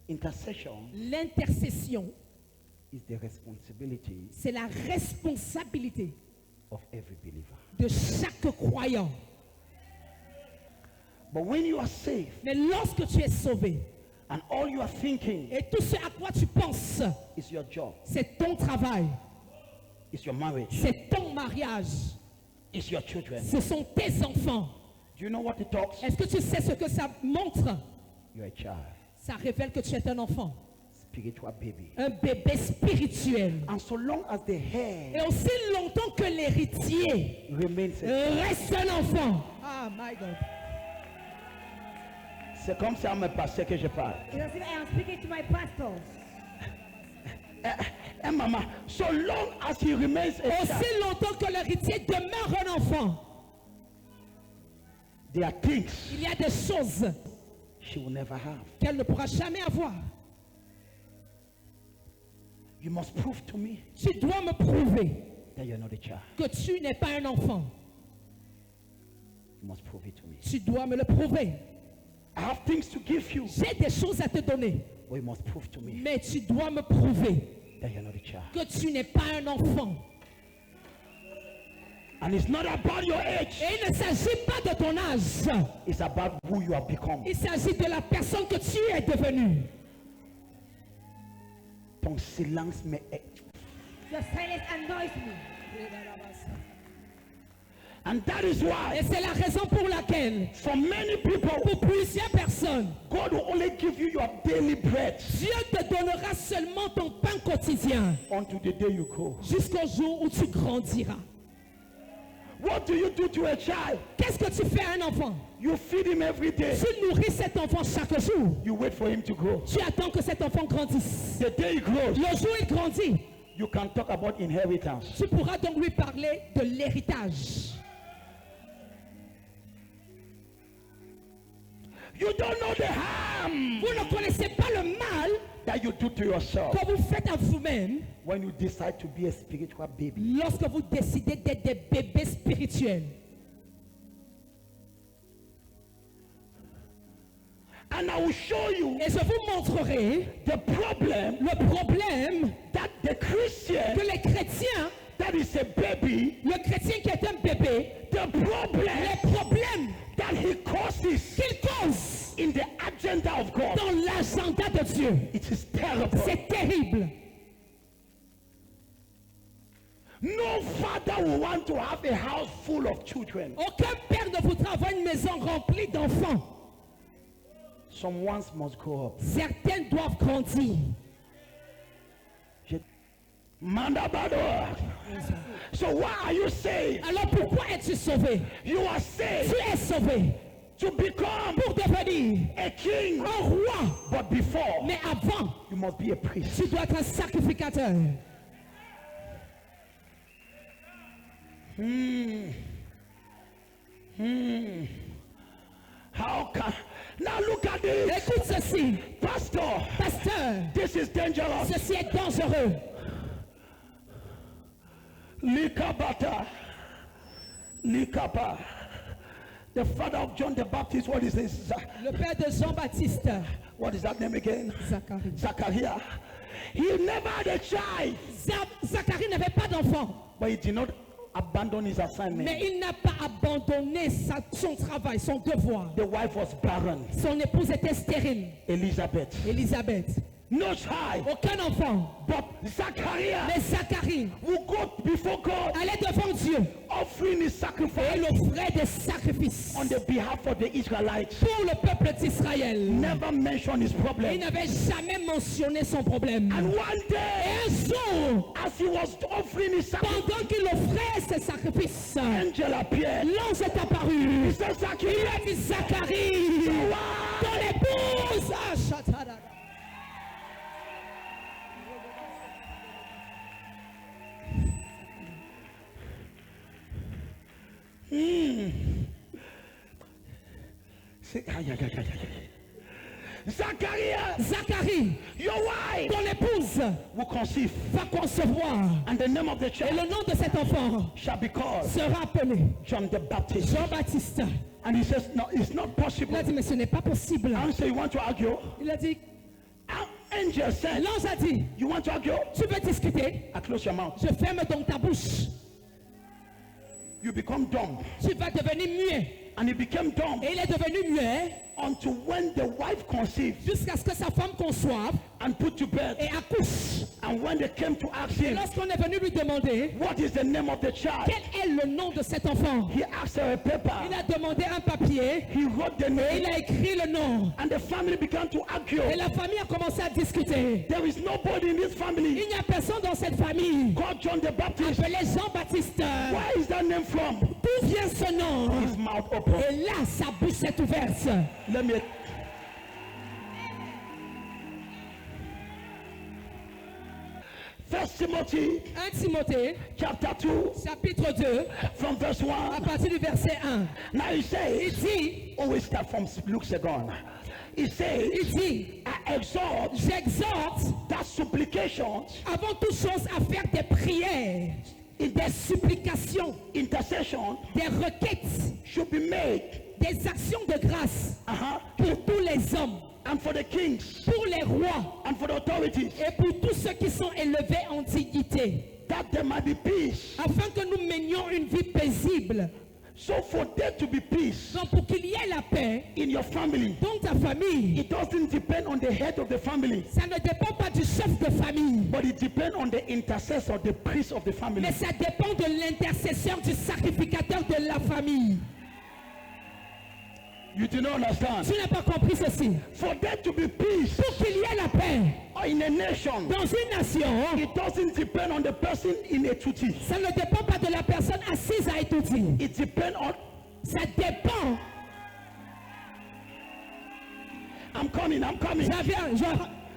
Intercession L'intercession, is the responsibility c'est la responsabilité of every believer. de chaque croyant. But when you are saved Mais lorsque tu es sauvé, and all you are thinking et tout ce à quoi tu penses, is your job, c'est ton travail, is your marriage, c'est ton mariage, is your children. ce sont tes enfants. Do you know what it talks? Est-ce que tu sais ce que ça montre? You're a child, Ça révèle que tu es un enfant, spiritual baby. un bébé spirituel. And so long as the Et head aussi longtemps que l'héritier remains a reste un enfant. Ah, my God. c'est comme ça me pasteur que je parle. It's as if I am speaking to my pastors. And mama, so long as he remains a Aussi child, longtemps que l'héritier demeure un enfant, there are things il y a des choses she will never have. qu'elle ne pourra jamais avoir. You must prove to me Tu dois me prouver that you're not a child. que tu n'es pas un enfant. You must prove it to me. Tu dois me le prouver. I have things to give you, J'ai des choses à te donner, but you must prove to me mais tu dois me prouver that you're not a child. que tu n'es pas un enfant. And it's not about your age. Et il ne s'agit pas de ton âge. It's about who you have become. Il s'agit de la personne que tu es devenue. Ton silence me Your silence annoys me. and that is why Et c'est la raison pour laquelle, for many people, pour plusieurs personnes, God will only give you your daily bread Dieu te donnera seulement ton pain quotidien until the day you go. jusqu'au jour où tu grandiras. What do you do to a child? Qu'est-ce que tu fais à un enfant? You feed him every day. Tu nourris cet enfant chaque jour. You wait for him to grow. Tu attends que cet enfant grandisse. The day he grows, Le jour où il grandit, you can talk about inheritance. tu pourras donc lui parler de l'héritage. You don't know the harm Vous ne connaissez pas le mal that you do to yourself que vous faites à vous-même when you decide to be a spiritual baby. lorsque vous décidez d'être des bébés spirituels. And I will show you Et je vous montrerai the problem le problème that the Christian que les chrétiens, that is a baby, le chrétien qui est un bébé, the problem les problèmes that he causes qu'il cause in the agenda of God. dans l'agenda de Dieu. It is terrible. C'est terrible. No father will want to have a house full of children. Aucun père ne voudra avoir une maison remplie d'enfants. Some ones must grow up. Certaines doivent grandir. Mandabado. So why are you saved? Alors pourquoi es-tu sauvé? You are Tu saved es sauvé to become pour devenir a king. un roi. But before, Mais avant, you must be a priest. tu dois être un sacrificateur. How can now look at this, Écoute ceci, pastor? pasteur. This is dangerous. Ceci est dangereux. Likabata, Likapa. The father of John the Baptist. What is this? Le père de Jean-Baptiste, What is that name again? Zacharie. Zachariah. He never had a child, Zacharie n'avait pas d'enfant, but he did not abandon his assignment. mais il n'a pas abandonné son travail, son devoir. The wife was barren. Son épouse était stérile, Elizabeth. Élisabeth. No child. Aucun enfant. But Zachariah Mais Zacharie will go before God, allait devant Dieu offering his et sacrifice il offrait des sacrifices on the behalf of the Israelites. pour le peuple d'Israël. Never mention his Il problem. n'avait jamais mentionné son problème. And one Et day, un jour, as he was offering his sacrifice, pendant qu'il offrait ses sacrifices, angel appeared. l'ange est apparu. He said, Il Zachariah, a dit Zacharie, wow. ton épouse. Ah, chatada. Zachariah, Zacharie, your wife ton épouse will conceive, va concevoir. and the name of the Et child le nom de cet enfant shall be called sera appelé John the Baptist. Jean-Baptiste. And he says, no, it's not Il possible. a dit, mais ce n'est pas possible. And so you want to argue? Il a dit, How angel said, L'ange a dit, you want to argue? tu veux discuter? I close your mouth. Je ferme donc ta bouche. You become dumb. Tu vas devenir muet. And he became dumb Et il est devenu muet until when the wife conceived jusqu'à ce que sa femme conçoive and put to bed. et accouche. And when they came to ask Et him, lorsqu'on est venu lui demander what is the name of the child? quel est le nom de cet enfant, He asked her a paper. il a demandé un papier He wrote the et il name. a écrit le nom. And the family began to argue. Et la famille a commencé à discuter. There is nobody in this family Il n'y a personne dans cette famille called John the Baptist. appelé Jean-Baptiste. Where is that name from? D'où vient ce nom? His mouth open. Et là, sa bouche est ouverte. Let me. First Timothy 1 Timothée, chapter 2 chapitre 2, from verse à 1. partir du verset 1. Now he Il says, dit, always start from Luke 2. He says, il dit, I exhort j'exhorte that supplications, avant toute chose à faire des prières, des supplications, intercession des requêtes, should be made des actions de grâce pour tous les hommes, and for the kings pour les rois and for the authorities, et pour tous ceux qui sont élevés en dignité, that there might be peace. afin que nous menions une vie paisible. So for there to be peace Donc pour qu'il y ait la paix in your family, dans ta famille, it doesn't depend on the head of the family, ça ne dépend pas du chef de famille, but it depends on the intercessor, the priest of the family. mais ça dépend de l'intercesseur, du sacrificateur de la famille. You do not understand. Tu n'as pas compris ceci. For there to be peace Pour qu'il y ait la paix in a nation, dans une nation, it doesn't depend on the person in Etuti. ça ne dépend pas de la personne assise à Etouti. It depends on. Ça dépend. I'm coming.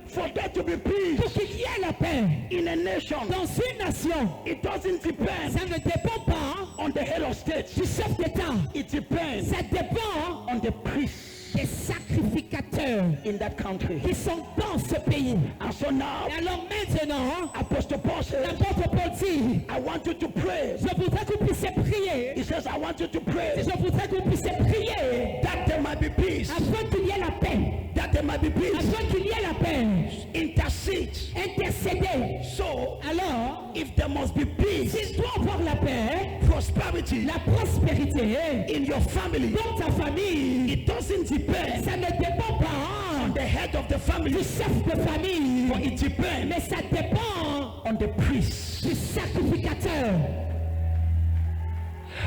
For there to be peace Pour qu'il y ait la paix in a nation, dans une nation, it doesn't depend ça ne dépend pas on the head of state. du chef d'État. It depends Ça dépend on the priests des sacrificateurs in that country. qui sont dans ce pays. And so now, Et alors maintenant, Apostle Paul says, l'apôtre Paul dit, I want you to pray. je voudrais que vous puissiez prier. He says, I want you to pray Je voudrais que vous puissiez prier that there might be peace. afin qu'il y ait la paix. That there might be peace. Afin qu'il y ait la paix. Intercede. Intercéder. So, Alors, if there must be peace, s'il doit avoir la paix, prosperity la prospérité in your family, dans ta famille, it doesn't depend ça ne dépend pas on the head of the family, du chef de famille, but it depends mais ça dépend on the priest. du sacrificateur.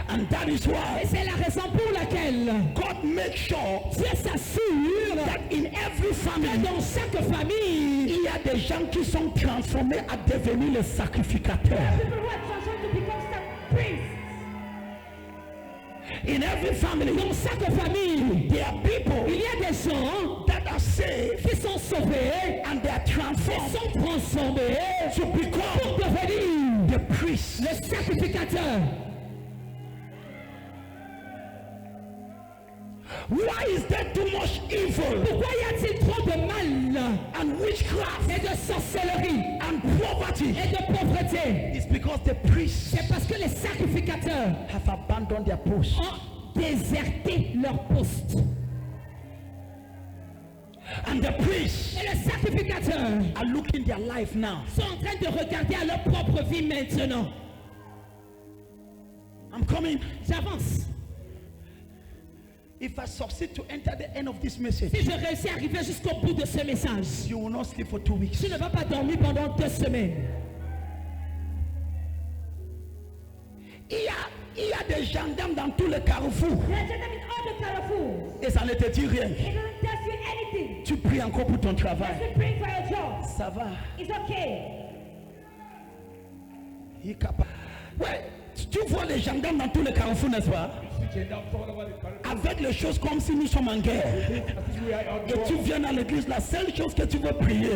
And that is Et why c'est la raison pour laquelle God makes sure Dieu s'assure that in every que family, dans chaque famille, il y a des gens qui sont transformés à devenir les sacrificateurs. People who are transformed to become some priests. In every family, dans chaque famille, there are people il y a des gens that are saved qui sont sauvés, and they are qui transformed sont transformés to pour become devenir the priests. le sacrificateur. Why is there too much evil Pourquoi y a-t-il trop de mal and witchcraft et de sorcellerie and poverty? et de pauvreté? It's because the priests C'est parce que les sacrificateurs have abandoned their post. ont déserté leur poste. And the priests Et les sacrificateurs are looking their life now. sont en train de regarder à leur propre vie maintenant. I'm coming. J'avance. If I succeed to enter the end of this message, Si je réussis à arriver jusqu'au bout de ce message, you will not sleep for 2 weeks. tu ne vas pas dormir pendant 2 semaines. Il y a des gendarmes dans tous les carrefours. There are gentlemen in all the Carrefours. Et ça ne te dit rien. It doesn't tell you anything. Tu pries encore pour ton travail. Just be praying for your job. Ça va. It's okay. Il est capable. Ouais, tu vois les gendarmes dans tous les carrefours, n'est-ce pas? Avec les choses comme si nous sommes en guerre. Et tu viens à l'église, la seule chose que tu veux prier,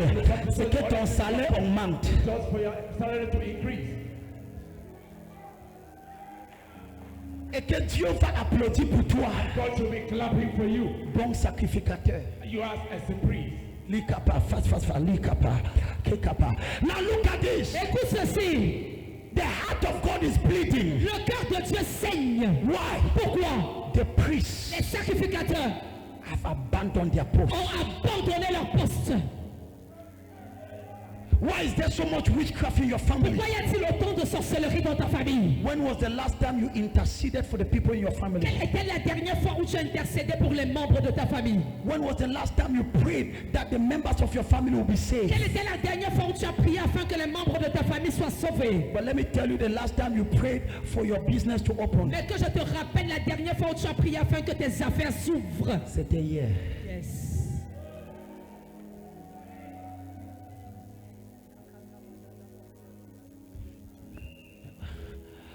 c'est que ton salaire augmente. Just for your salary to increase. Et que Dieu va applaudir pour toi. God will be clapping for you. Bon sacrificateur. You ask as a priest. Likapa, fast, likapa, kekapa. Now look at this. Écoute ceci. The heart of God is bleeding. Le cœur de Dieu saigne. Why? Pourquoi? The priests Les sacrificateurs have abandoned their post. ont abandonné leur poste. Why is there so much witchcraft in your family? Pourquoi y a-t-il autant de sorcellerie dans ta famille? When was the last time you interceded for the people in your family? Quelle était la dernière fois où tu as intercédé pour les membres de ta famille? When was the last time you prayed that the members of your family will be saved? Quelle était la dernière fois où tu as prié afin que les membres de ta famille soient sauvés? But let me tell you, the last time you prayed for your business to open, Mais que je te rappelle la dernière fois où tu as prié afin que tes affaires s'ouvrent. c'était hier. Yes.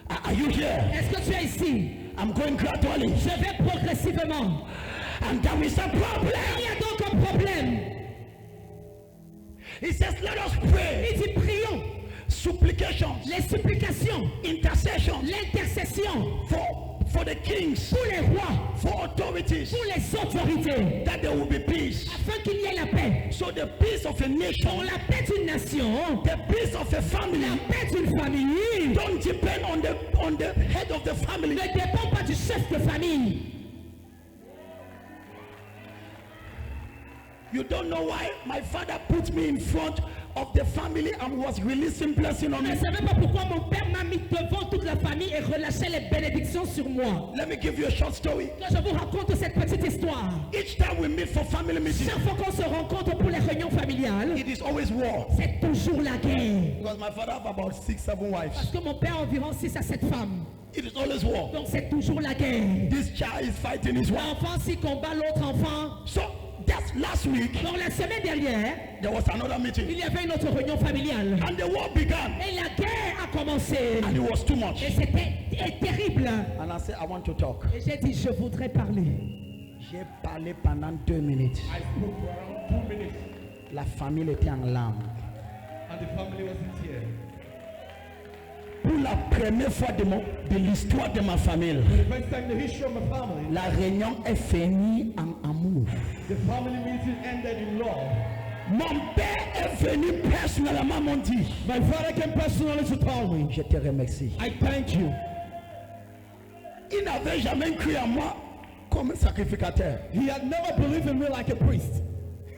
Are you here? Est-ce que tu es ici? I'm going gradually. Je vais progressivement. And there is a Il problem. y a donc un problème. He says, let us pray. Il dit prions. Supplications, Les supplications, intercessions l'intercession for the kings, pour les rois, for authorities, pour les autorités, that there will be peace. afin qu'il y ait la paix. So the peace of a Pour nation, la paix d'une nation, the peace of a family, la paix d'une famille don't depend on the head of the family. ne dépend pas du chef de famille. You don't know why my father put me in front of the family and was releasing blessing on Je me. ne savais pas pourquoi mon père m'a mis devant toute la famille et relâchait les bénédictions sur moi. Let me give you a short story. Que je vous raconte cette petite histoire. Each time we meet for family meeting, Chaque fois qu'on se rencontre pour les réunions familiales, it is always war. c'est toujours la guerre. Because my father have about 6-7 wives. Parce que mon père a environ 6 à 7 femmes. It is always war. Donc c'est toujours la guerre. This child is fighting his wife. L'enfant s'y combat l'autre enfant. So just last week, Donc la semaine dernière, there was another il meeting. y avait une autre réunion familiale. And the war began. Et la guerre a commencé. And it was too much. Et c'était terrible. And I said, I want to talk. Et j'ai dit, je voudrais parler. J'ai parlé pendant 2 minutes. I spoke for around 2 minutes, La famille était en larmes. and the family was in tears. Pour la première fois de l'histoire de ma famille, For the first time in the history of my family, la réunion est finie en amour. the family meeting ended in love. Mon père est venu personnellement m'ont dit, My father came personally to tell me, je te remercie. I thank you. Il n'avait jamais cru en moi comme sacrificateur. He had never believed in me like a priest.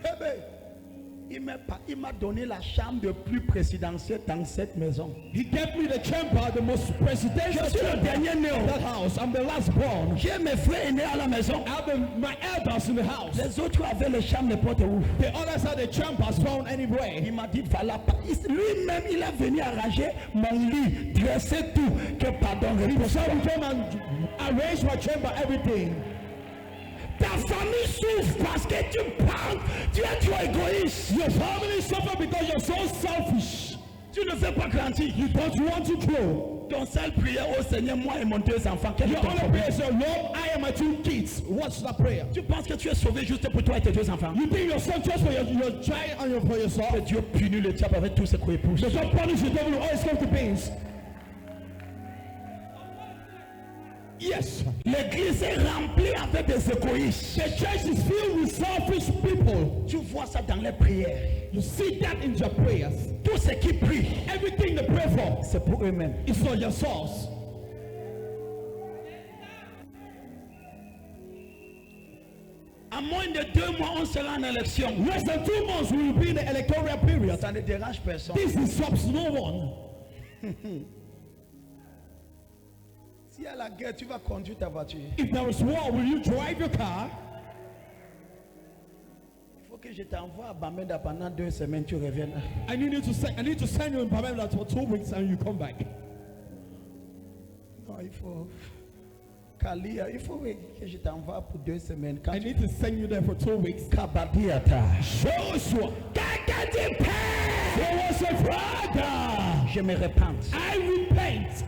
Eh ben, il m'a donné la chambre de plus présidentielle dans cette maison. He gave me the chamber, the most presidential Je suis le chamber dernier né. in that house. I'm the last born. J'ai mes frères aînés à la maison. I have my elders in the house. Les autres avaient les chambres n'importe où. The others had the chambers found anywhere. Il m'a dit, voilà, lui-même, il est venu arranger mon lit, dresser tout, que pardon, réponse. So he came and arranged my chamber, everything. Ta famille souffre parce que tu parles, tu es trop égoïste. Your family suffer because you're so selfish. Tu ne fais pas grandir. You don't want to grow. Ton seul prière au Seigneur, moi et mon 2 enfants, quel est Your ton only problème? prayer is, Lord, I and my 2 kids. What's that prayer? Tu penses que tu es sauvé juste pour toi et tes 2 enfants? You think you're son just for your child and for yourself? Que Dieu punit le diable avec tous ses co-épouses. Does not punish the devil who always comes to pains. Yes. L'église est remplie avec des égoïstes. The church is filled with selfish people. Tu vois ça dans les prières. You see that in your prayers. Tout ce qui prie, Everything they pray for c'est pour eux-mêmes. is for yourselves. À moins de 2 mois, on sera en élection. Less than 2 months we will be in the electoral period. Ça ne dérange personne. This disrupts no one. Si à la guerre, tu vas conduire ta voiture. If there is war, will you drive your car? Il faut que je t'envoie à Bamenda pendant 2 semaines, tu reviennes. I need to send you in Pamela for 2 weeks and you come back. Non, il faut. Kalia, il faut que je t'envoie pour 2 semaines. Quand I need to send you there for 2 weeks. Kabadiata. Joshua, there was a brother. Je me repente. I repent.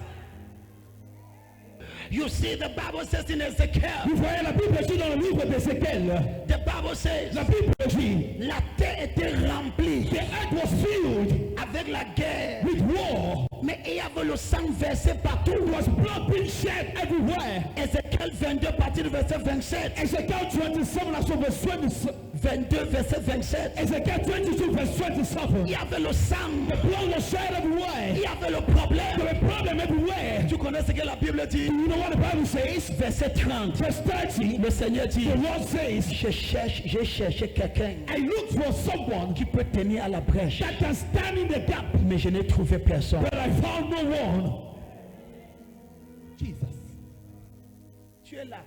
You see, the Bible says in Ezekiel, Vous voyez, la Bible dit dans le livre d'Ézéchiel, the Bible says, la Bible dit, la terre était remplie the earth was filled avec la guerre. with war. Mais il y avait le sang versé partout. There was blood being shed everywhere. Ezekiel Ézéchiel 22, partir du verset 27. Ezekiel 27, that's from verse 27. 22, verset 27. Ezekiel 22, verse 27. Il y avait le sang. The blood was shed everywhere. Il y avait le problème. There was a problem everywhere. Tu connais ce que la Bible dit? You know what the Bible says? Verset 30. Verse 30. Le Seigneur dit, The Lord says, j'ai cherché quelqu'un I looked for someone qui peut tenir à la brèche, that can stand in the gap, mais je n'ai trouvé personne. but I found no one. Jesus. Tu es là.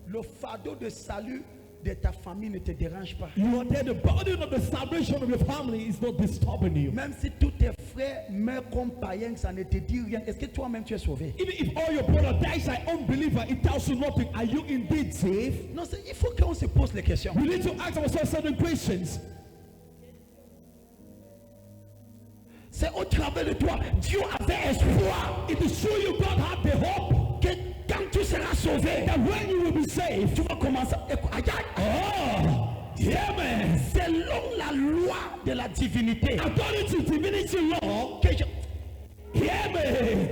Le fardeau de salut de ta famille ne te dérange pas. You are there. The burden of the salvation of your family is not disturbing you. Même si tous tes frères meurent comme païens, ça ne te dit rien. Est-ce que toi-même tu es sauvé? Even if all your brother dies like unbeliever, it tells you nothing. Are you indeed saved? Non, il faut qu'on se pose les questions. We need to ask ourselves certain questions. C'est au travers de toi, Dieu avait espoir. It is true you God have the hope Que quand tu seras sauvé, that when you will be saved, tu vas commencer. yeah man, Selon la loi de la divinité. according to divinity law, Que je- yeah man,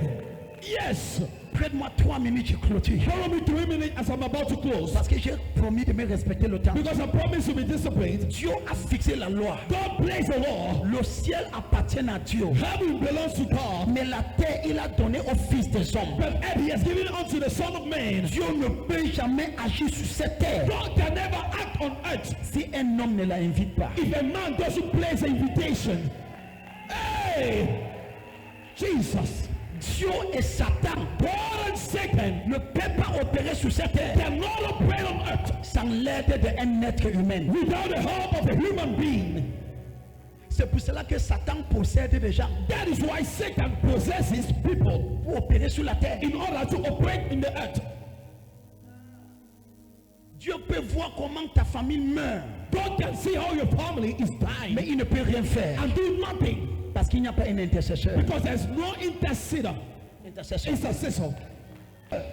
yes. Prête-moi 3 minutes, je clôture. Follow me 3 minutes as I'm about to close. Parce que j'ai promis de me respecter le temps. Because I promise to be disciplined. Dieu a fixé la loi. God plays the law. Le ciel appartient à Dieu. Heaven belongs to God. Mais la terre, il a donné au Fils des hommes. But He has given it unto the Son of Man. Dieu ne peut jamais agir sur cette terre God can never act on earth si un homme ne l'invite pas. if a man doesn't place an invitation. Hey, Jesus. Dieu et Satan God and Satan ne peuvent pas opérer sur cette terre cannot operate on earth sans l'aide d'un être humain. without the help of a human being. C'est pour cela que Satan possède des gens That is why Satan possesses people pour opérer sur la terre. in order to operate in the earth. Dieu peut voir comment ta famille meurt, God can see how your family is mais dying il ne peut rien faire and do nothing parce qu'il n'y a pas un intercesseur. because there's no intercessor. Intercesseur.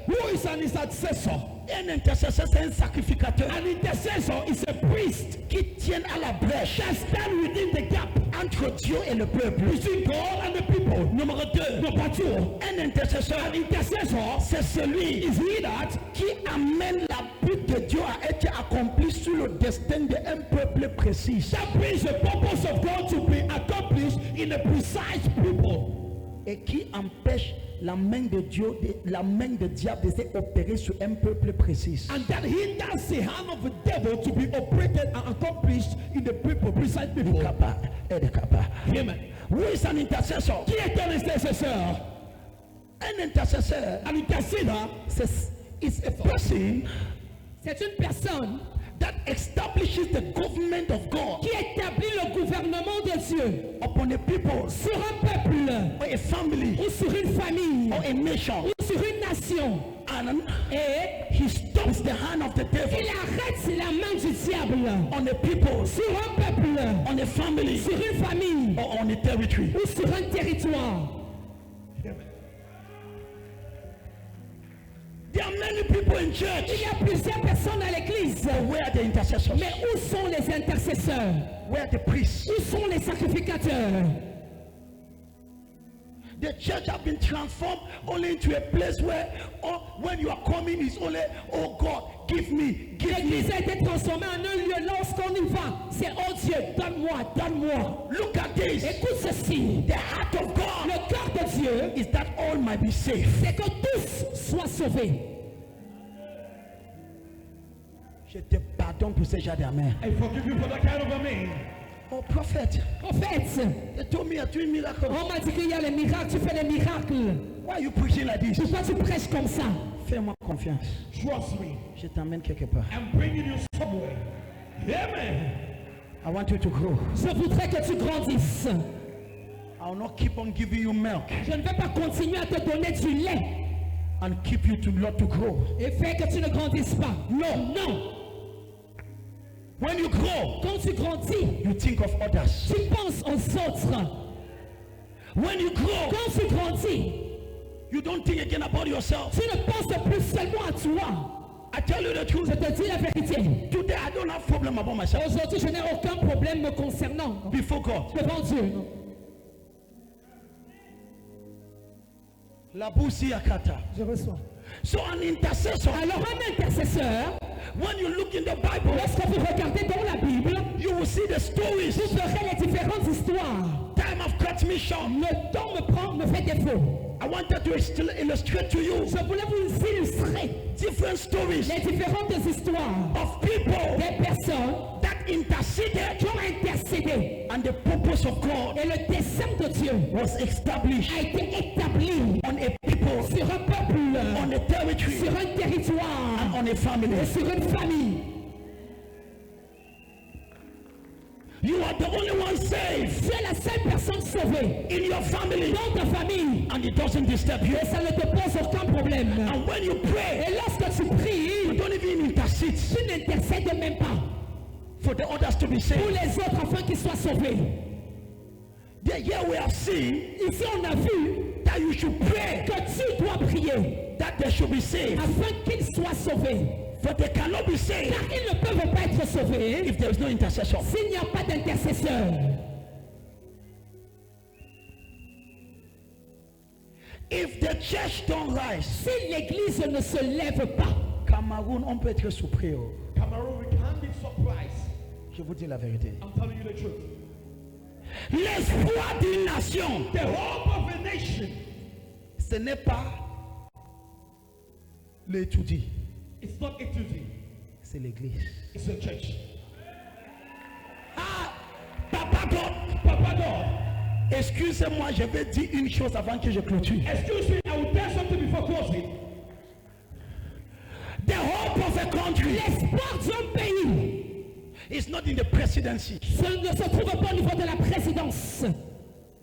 Who is an intercessor? Un intercesseur, c'est un sacrificateur An intercessor is a priest qui tient à la brèche that stands within the gap entre Dieu et le peuple. between God and the people. Numéro 2, Number 2, un intercesseur, an intercessor c'est celui is he that qui amène la but de Dieu à être accomplie sur le destin d'un peuple précis brings the purpose of God to be accomplished in a precise people, et qui empêche la main de Dieu, la main de diable de s'opérer sur un peuple précis. and that hinders the hand of the devil to be operated and accomplished in the people, precise people. Kappa, aide Kappa. Amen. Who is an intercessor? Qui est un intercesseur? Un intercesseur, Un intercessor, is a person C'est une personne that establishes the government of God qui établit le gouvernement de Dieu upon a people sur un peuple or a family ou sur une famille or a nation, ou sur une nation. and Et he stops the hand of the devil il arrête la main du diable on a people, sur un peuple, on a family, sur une famille or on a territory. ou sur un territoire. There are many people in church. Il y a plusieurs personnes à l'église. Where are the intercessors? Mais où sont les intercesseurs? Where are the priests? Où sont les sacrificateurs? The church has been transformed only into a place where when you are coming is only, oh God, give me, give me. L'église a été transformée en un lieu. Lorsqu'on y va, c'est oh Dieu, donne-moi, donne-moi. Look at this. Écoute ceci. The heart of God Le cœur de Dieu, is that all might be safe. c'est que tous soient sauvés. Je te pardonne pour ce genre d'amen. I forgive you for that kind of a man. Oh prophet, Prophète, they told me you're doing miracles. on m'a dit qu'il y a les miracles, tu fais les miracles. Why are you preaching like this? Pourquoi tu prêches comme ça? Fais-moi confiance. Trust me. Je t'emmène quelque part. I'm bringing you somewhere. Amen. I want you to grow. Je voudrais que tu grandisses. I will not keep on giving you milk Je ne vais pas continuer à te donner du lait and keep you to not to grow. et faire que tu ne grandisses pas. No. Non. When you grow, Quand tu grandis, you think of others. tu penses aux autres. When you grow, Quand tu grandis, you don't think again about yourself. tu ne penses plus seulement à toi. I tell you the truth. Je te dis la vérité. Today I don't have problem about myself Aujourd'hui, je n'ai aucun problème me concernant before God. devant Dieu. La bousie akata. Je reçois. So an intercessor, Alors un intercesseur, when you look in the Bible, lorsque vous regardez dans la Bible, you will see the stories. vous verrez les différentes histoires. Time have cut me short. Le temps me fait défaut. I wanted to illustrate to you Je voulais vous illustrer different stories les différentes histoires of people des personnes that interceded, qui ont intercédé. and the purpose of God Et le dessein de Dieu was established a été établi on a people, sur un peuple, on a territory, sur un territoire, on a family. et sur une famille. You are the only one saved Tu es la seule personne sauvée in your family, dans ta famille. and it doesn't disturb you. Et ça ne te pose aucun problème. And when you pray, Et lorsque tu you pries, don't even intercede tu n'intercèdes même pas for the others to be pour saved. les autres afin qu'ils soient sauvés. Here we have seen Ici, on a vu that you should pray que tu dois prier that they should be saved, afin qu'ils soient sauvés. for they cannot be saved Car ils ne peuvent pas être sauvés if there is no intercession. s'il n'y a pas d'intercesseur. If the church don't rise, Si l'église ne se lève pas, Cameroun, on peut être surpris. Oh. Cameroon, we can't be surprised. Je vous dis la vérité. I'm telling you the truth. L'espoir d'une nation, The hope of a nation, ce n'est pas l'étudier, it's not Ituzi, c'est l'église. it's a church. Ah, Papa God, Papa God, excusez-moi, je vais dire une chose avant que je clôture. excuse me, I will tell something before closing. The hope of a country l'espoir d'un pays is not in the presidency, ne se trouve pas au niveau de la présidence,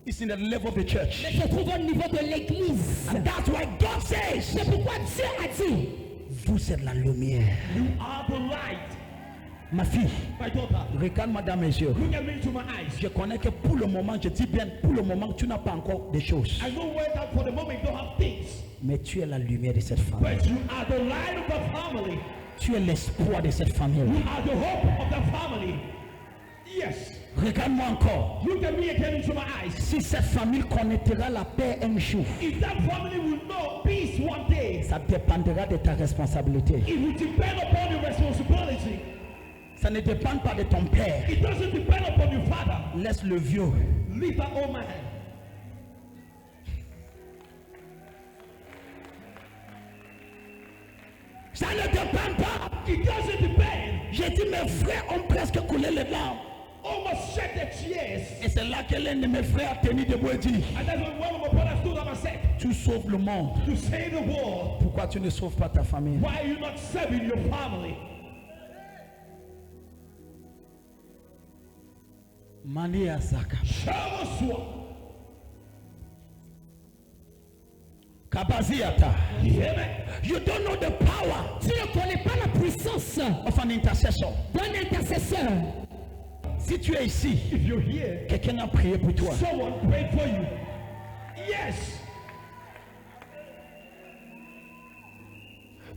it's in the level of the church. mais se trouve au niveau de l'église. And that's why God says, C'est pourquoi Dieu a dit, vous êtes la lumière. You are the light. Ma fille, My daughter, regarde-moi dans mes yeux. look at me into my eyes. Je connais que pour le moment, je dis bien, pour le moment, tu n'as pas encore des choses. I know where that for the moment you don't have things, Mais tu es la lumière de cette famille. but you are the light of the family. Tu es l'espoir de cette famille. You are the hope of the family. Yes. Regarde-moi encore. Look at me again into my eyes. Si cette famille connaîtra la paix un jour, If that family will know peace one day, ça dépendra de ta responsabilité. it will depend upon your responsibility. Ça ne dépend pas de ton père. It doesn't depend upon your father. Laisse le vieux. Leave that old man. Ça ne dépend pas. It doesn't depend. J'ai dit, mes frères ont presque coulé les larmes. Almost shed their tears. Et c'est là que l'un de mes frères a tenu debout et dit, And that's when one of my brothers stood up and said, tu sauves le monde. to save the world, Pourquoi tu ne sauves pas ta famille? why are you not serving your family? Mani Asaka. Shavaswa. Kabaziata. You hear me? You don't know the power tu ne connais pas la puissance of an intercessor. d'un intercesseur. Si tu es ici, If you're here, quelqu'un a prié pour toi. someone prayed for you. Yes.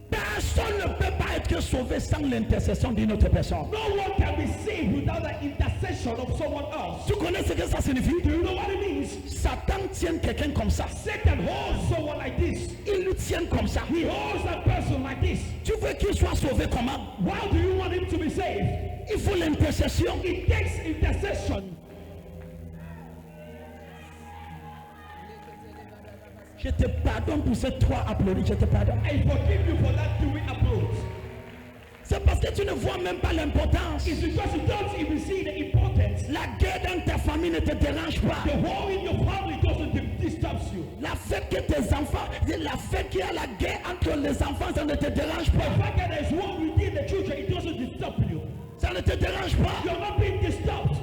Personne ne peut pas être sauvé sans l'intercession d'une autre personne. No one can be saved without the intercession of someone else. Tu connais ce que ça signifie? Do you know what it means? Satan tient quelqu'un comme ça. Satan holds someone like this. Il le tient comme ça. He holds that person like this. Tu veux qu'il soit sauvé comment? Why do you want him to be saved? Il faut l'intercession. It takes intercession. Je te pardonne pour ces trois applaudis. Je te pardonne. I forgive you for that doing applause. C'est parce que tu ne vois même pas l'importance. It's because you don't even see the importance. La guerre dans ta famille ne te dérange pas. The war in your family doesn't disturb you. La fait que tes enfants, la fait qu'il y a la guerre entre les enfants, ça ne te dérange The pas. fact that there's war within the children, it doesn't disturb you. Ça ne te dérange pas. You're not being disturbed.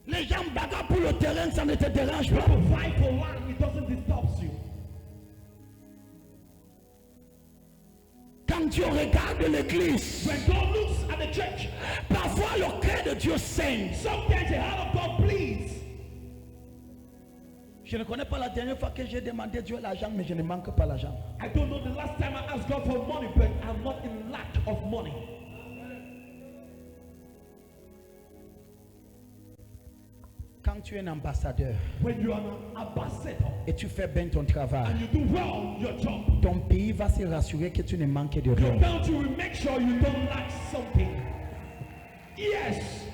Les gens bagarrent pour le terrain, ça ne te dérange pas. To fight for land, it doesn't disturb you. Quand Dieu regarde l'église, When God looks at the church, parfois le cœur de Dieu saigne. sometimes the heart of God bleeds. Je ne connais pas la dernière fois que j'ai demandé Dieu l'argent, mais je ne manque pas l'argent. I don't know the last time I asked God for money, but I'm not in lack of money. Quand Quand tu es un ambassadeur when you are an ambassador et tu fais bien ton travail, and you do well your job, ton pays va se rassurer que tu ne manques de your rien. country will make sure you don't lack something. Yes.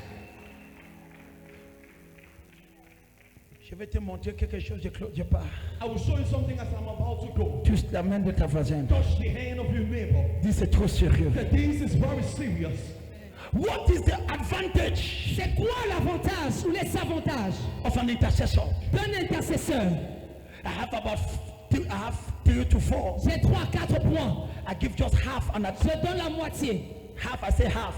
Je vais te montrer quelque chose, je pars. I will show you something as I'm about to go. Touche la main de ta voisine. Touch the hand of your neighbor. Dis c'est trop sérieux. That this is very serious. What is the advantage C'est quoi l'avantage ou les avantages of an intercessor? d'un intercesseur? I have about 3 to 4. J'ai 3-4 points. I give just half and Je donne la moitié. half. I say half.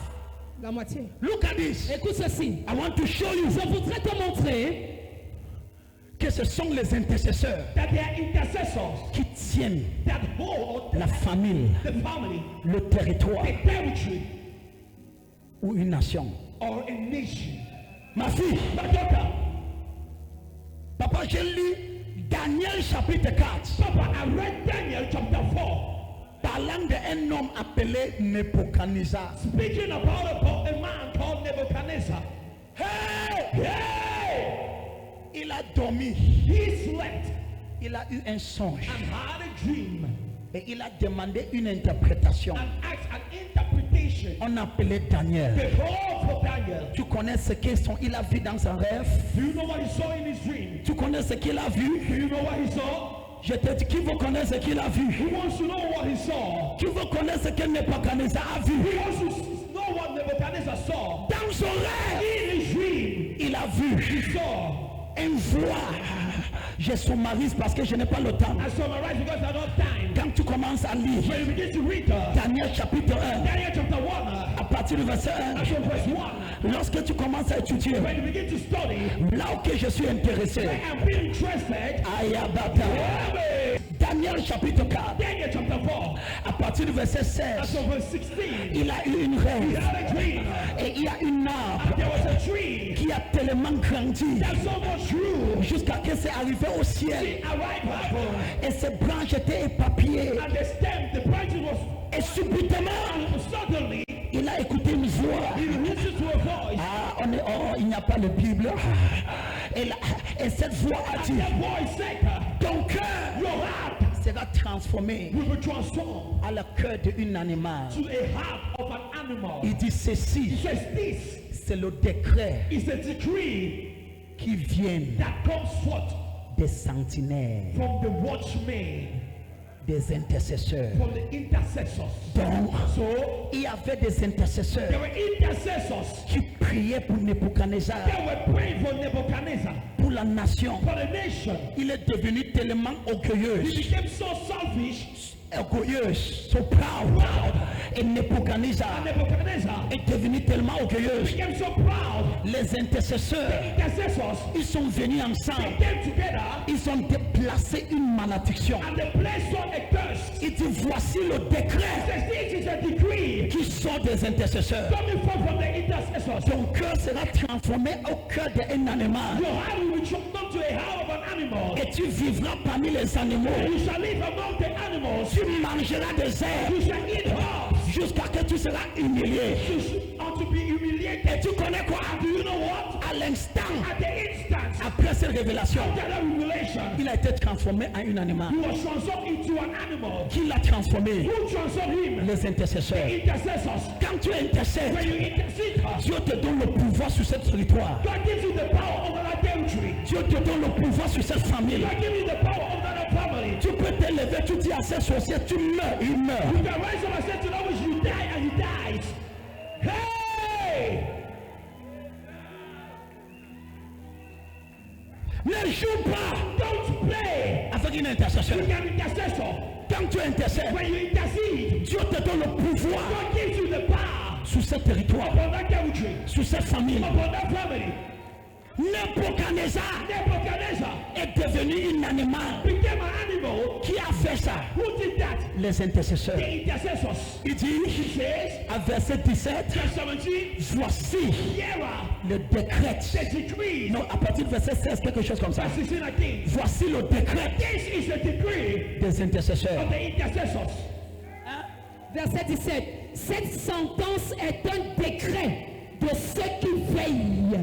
La moitié. Look at this. Écoute ceci. I want to show you Je voudrais te montrer que ce sont les intercesseurs That they are intercessors qui tiennent that hold la famille, the family, le territoire a territory, ou une nation. or a nation. Ma fille, My daughter, papa, j'ai lu Daniel chapitre 4, Papa, I read Daniel chapter 4, parlant d'un homme appelé Nebuchadnezzar. speaking about a man called Nebuchadnezzar. Hey! Hey! Il a dormi, He slept il a eu un songe and had a dream et il a demandé une interprétation. and asked an interpretation. On appelait Daniel. The call for Daniel. Tu connais ce qu'il a vu dans son rêve? Do you know what he saw in his dream? Tu connais ce qu'il a vu? Do you know what he saw? Je te dis, qui veut connaître ce qu'il a vu? Who wants to know what he saw? Qui veut connaître ce que Nebuchadnezzar a vu? Who wants to know what Nebuchadnezzar saw? Dans son rêve, In his dream, il a vu he saw. une voix. Je summarise parce que je n'ai pas le temps. I summarize because I don't have time. Quand tu commences à lire When you begin to read Daniel chapitre 1, Daniel chapter 1, à partir du verset from verse 1, 1, lorsque tu commences à étudier, when you begin to study, là où que je suis intéressé, I am being interested. Ayabata. Daniel chapitre 4, Daniel chapter 4, à partir du verset 16, from verse 16, il a eu une he rêve had a dream. et il y a une arbre There was a tree qui a tellement grandi that so much grew. jusqu'à ce que c'est arrivé au ciel It arrived heaven, et ses branches étaient éparpillées and the stem, the branches was, et subitement and suddenly, il a écouté une voix. he listened to a voice. Ah, il n'y a pas de Bible. Et cette voix a dit, That voice said, ton cœur your heart sera transformé will be transformed à le cœur d'un animal. to a heart of an animal. Il dit He ceci, says this c'est le décret is a decree qui vient that comes forth des sentinelles, from the watchmen, des intercesseurs. from the intercessors. Donc, So il y avait des intercesseurs there were intercessors qui priaient pour Nebuchadnezzar, that were praying for Nebuchadnezzar, pour la nation. for the nation. Il est devenu tellement He orgueilleux, became so selfish, so proud. Et Nebuchadnezzar Nebuchadnezzar est devenu tellement orgueilleux. became so proud. Les intercesseurs, Intercessors, ils sont venus they ensemble. came together Ils ont déplacé une malédiction. and they placed on a curse. Il dit, voici le décret Says this is a decree qui sort des intercesseurs. coming forth from the intercessors. Ton cœur sera transformé au cœur d'un animal. Your heart will be transformed to a heart of an animal. Et tu vivras parmi les animaux. You shall live among the animals. Tu mangeras des herbes You shall eat herbs. jusqu'à ce que tu seras humilié. To be humiliated. Et tu connais quoi? Do you know what? À l'instant, At the instant après cette révélation, after that revelation, il a été transformé en un animal. he was transformed into an animal. Qui l'a transformé? Who transformed him? Les intercesseurs. Intercessors. Quand tu intercèdes, When you intercede, Dieu te donne le pouvoir sur cette territoire. God gives you the power over that territory. Dieu te donne le pouvoir sur cette famille. God gives you the power over that family. Tu peux t'élever, tu dis à ces sorciers, tu meurs, il meurt. You can rise up and say to them, you die and you dies. Hey! Ne joue pas Don't play. avec une intercession. You can intercessor. Quand tu intercèdes, When you intercede, Dieu te donne le pouvoir God gives you the power sur ce territoire, upon that territory, sur cette famille. upon that family. Nebuchadnezzar Nebuchadnezzar est devenu un animal. became an animal. Qui a fait ça? Who did that? Les intercesseurs. The intercessors. Il dit, He says, à verset 17, verse 17, voici here are le décret. the decrees. Non, à partir du verset 16, quelque chose comme ça. Verse 16, I think. Voici le décret This is the decree des intercesseurs. of the intercessors. Verset 17. Cette sentence est un décret de ceux qui veillent.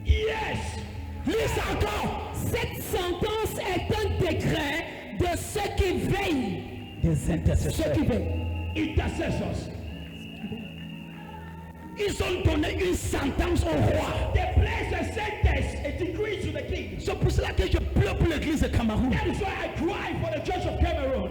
Yes, Lis encore. Cette sentence est un décret de ceux qui veillent. Des intercesseurs. Ceux qui veillent. Intercessors. Ils ont donné une sentence au roi. They place a sentence, a decree to the king. C'est pour cela que je pleure pour l'église de Cameroun. That is why I cry for the church of Cameroon.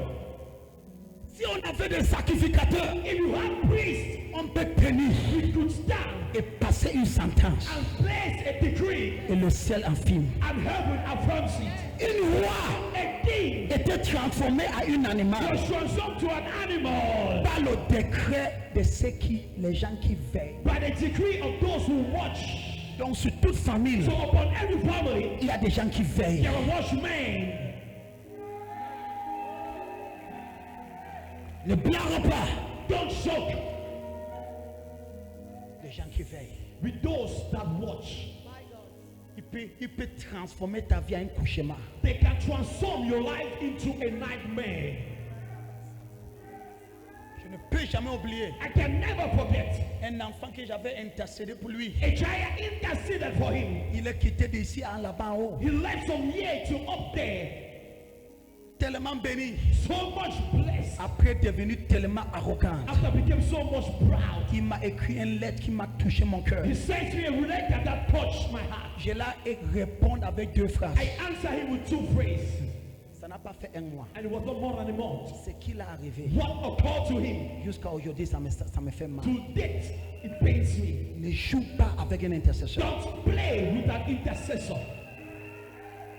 Si on avait des sacrificateurs, If you have priests, on peut tenir we could stand et passer une sentence. and place a decree, Et le ciel en film. and heaven affirms it. Une roi A king était transformée à un animal was transformed to an animal par le décret de ceux qui, les gens qui veillent. by the decree of those who watch. Donc sur toute famille, So upon every family, il y a des gens qui veillent. there are watchmen. Ne blâme pas Don't shock les gens qui veillent. with those that watch. Il peut transformer ta vie en un cauchemar. They can transform your life into a nightmare. Je ne peux jamais oublier I can never forget un enfant que j'avais intercédé pour lui. a child interceded for him. Il est quitté d'ici à là-bas en haut. He left from here to up there, Tellement béni. so much blessed. Après devenu tellement arrogant. After became so much proud, Il m'a écrit une lettre qui m'a touché mon cœur. he sent me a letter that touched my heart. Je l'ai répondu avec 2 phrases. I answered him with 2 phrases, Ça n'a pas fait un mois. and it was not more than a month. Ce qui est arrivé, What occurred to him, jusqu'à aujourd'hui, ça me fait mal. to date, it pains me. Ne joue pas avec un intercesseur. Don't play with an intercessor.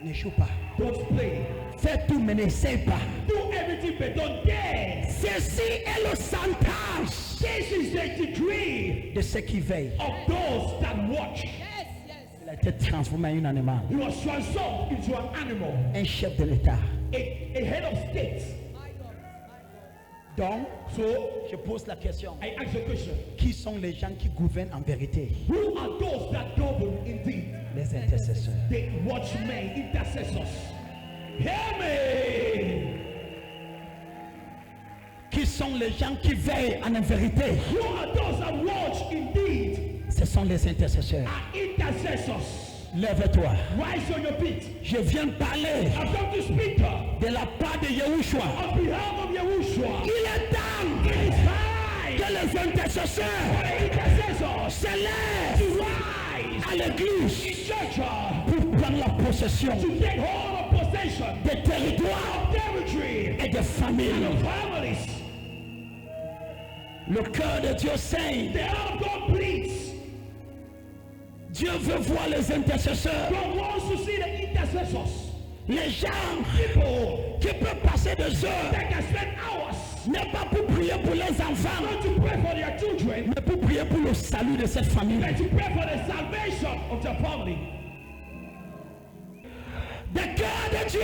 Ne joue pas. Don't play. Fais tout, mais n'essaie pas. Do everything, but don't dare. Ceci est le sentence This is the decree de ceux qui veillent. of those that watch. Il a été transformé en un animal. He was transformed into an animal, Un chef de l'État. a head of state. Donc, So je pose la question. I ask the question, Qui sont les gens qui gouvernent en vérité? who are those that govern indeed? Les intercesseurs. The watchmen, intercessors. Hear me. Qui sont les gens qui veillent en vérité? Who are those that watch indeed? Ce sont les intercesseurs. Are intercessors. Lève-toi. Rise on your feet. Je viens de parler I've come to speak de la part de Yahushua. on behalf of Yahushua. Il est temps It is time que les intercesseurs for the intercessors se to lèvent rise à l'église in church pour prendre la possession to take hold of possession des territoires of territory et des familles. and of families. Le cœur de Dieu saigne. The heart of God bleeds. Dieu veut voir les intercesseurs. God wants to see the intercessors. Les gens People qui peuvent passer des heures, that can spend hours n'est pas pour prier pour les enfants, not to pray for their children, mais pour prier pour le salut de cette famille. but to pray for the salvation of their family. Le cœur de Dieu,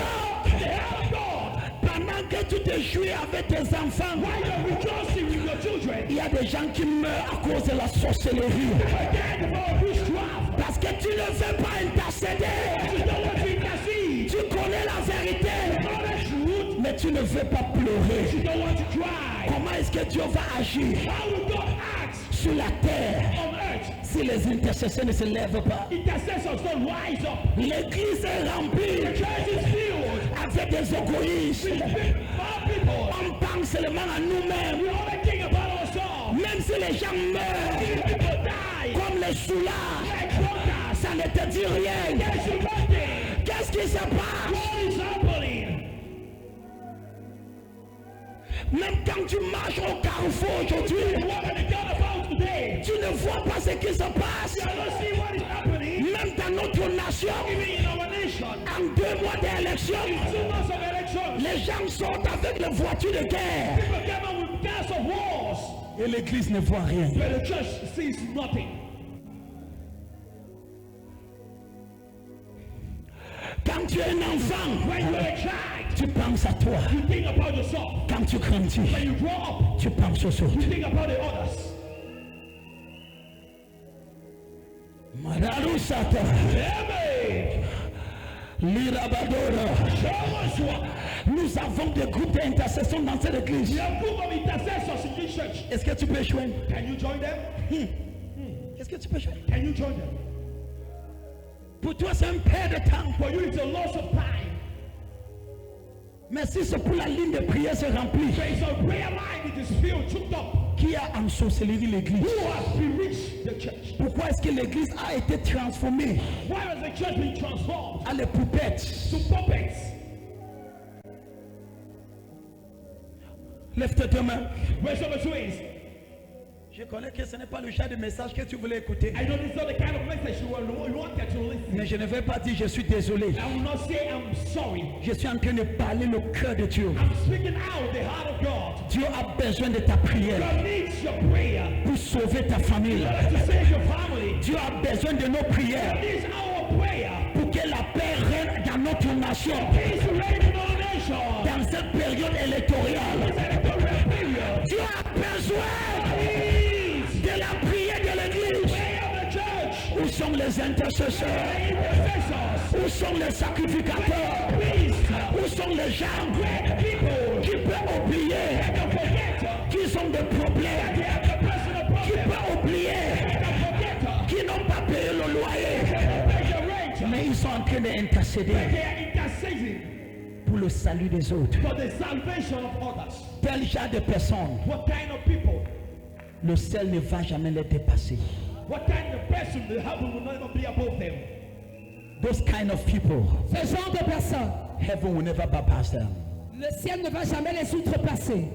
The heart of God. pendant que tu te jouis avec tes enfants, While you're rejoicing with your children, il y a des gens qui meurent à cause de la sorcellerie. again about witchcraft. Parce que tu ne veux pas intercéder. You don't want to intercede. Tu connais la vérité, Know the truth. mais tu ne veux pas pleurer. You don't want to cry. Comment est-ce que Dieu va agir How will God act sur la terre on earth? si les intercesseurs ne se lèvent pas? Intercessors don't rise up. L'église est The remplie church is filled avec des égoïstes. with bad people. On pense seulement à nous-mêmes. We only think about ourselves. Même si les gens meurent, People die. comme les soulards, Like drunkards. ça ne te dit rien. There's nothing. Qu'est-ce qui se passe? What is happening? Même quand tu marches au carrefour aujourd'hui, What are they done about today? tu ne vois pas ce qui se passe. I don't see what is happening. Même dans notre nation, Even in our nation. en 2 mois d'élection, 2 months of elections. les gens sortent avec les voitures de guerre. People came out with cars of wars. Et l'église ne voit rien. But the church sees nothing. Quand tu es un enfant, When you're a child, tu penses à toi. you think about yourself. Quand tu grandis, When you grow up, tu penses aux autres. you think about the others. Madarusata, Amen. Lirabadora. Show us what. Nous avons des groupes d'intercession dans cette église. We have group of intercessors in this church. Est-ce que tu peux joindre? Can you join them? Est-ce que tu peux joindre? Can you join them? Pour toi, c'est un perte de temps. For you, it's a loss of time. Mais si c'est pour la ligne de prière se remplit, There is a prayer line that is filled, choked up. qui a ensorcellerie l'église? Who has bewitched the church? Pourquoi est-ce que l'église a été transformée Why has the church been transformed à les poupettes? to puppets? Lève tes mains. Verse number 2 is, Je connais que ce n'est pas le genre de message que tu voulais écouter. I know this is not the kind of message you wanted to listen. Mais je ne vais pas dire je suis désolé. I will not say I'm sorry. Je suis en train de parler le cœur de Dieu. I'm speaking out the heart of God. Dieu a besoin de ta prière God needs your prayer pour sauver ta famille. to save your family. Dieu a besoin de nos prières God needs our prayer. pour que la paix règne dans notre nation. Peace reign in our nation. Dans cette période électorale, Dieu a besoin de la prière de l'église. Prayer of the church. Où sont les intercesseurs? Intercessors. Où sont les sacrificateurs? Où sont les gens qui peuvent oublier qu'ils ont des problèmes? Qui peuvent oublier qu'ils n'ont pas payé le loyer? Mais ils sont en train d'intercéder They are interceding pour le salut des autres. for the salvation of others. Tel genre de personnes, What kind of people? le ciel ne va jamais les dépasser. What kind of person? The heaven will never be above them. Those kind of people, Ce genre de personnes, heaven will never bypass them. le ciel ne va jamais les outrepasser.